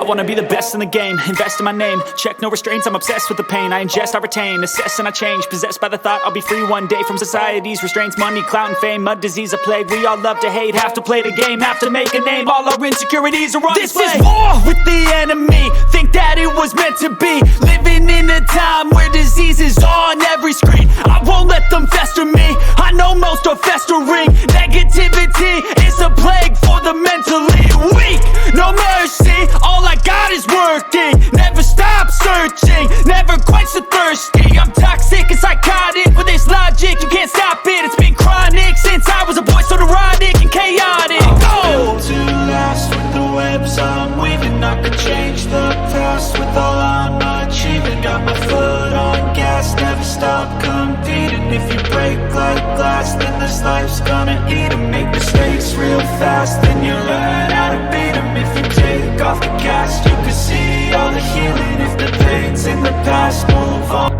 wanna be the best in the game, invest in my name, check no restraints, I'm obsessed with the pain. I ingest, I retain, assess and I change, possessed by the thought I'll be free one day from society's restraints. Money, clout and fame, mud, disease, a plague. We all love to hate, have to play the game, have to make a name. All our insecurities are on display. This is war with the enemy, think that it was meant to be. Living in a time where disease is on every screen. I won't let them fester me, I know most are festering. Negativity is a plague for the mentally weak. No mercy, all I got is working. Never stop searching, never quench the thirsty. I'm toxic and psychotic, with this logic you can't stop it. It's been chronic since I was a boy, so neurotic and chaotic. Built to last with the webs I'm weaving. I could change the past with all I'm achieving. Got my foot on gas, never stop competing. If you break like glass, then this life's gonna eat 'em. Make mistakes real fast, then you learn how to beat 'em. If you take off the cast, you can see all the healing. If the pain's in the past, move on.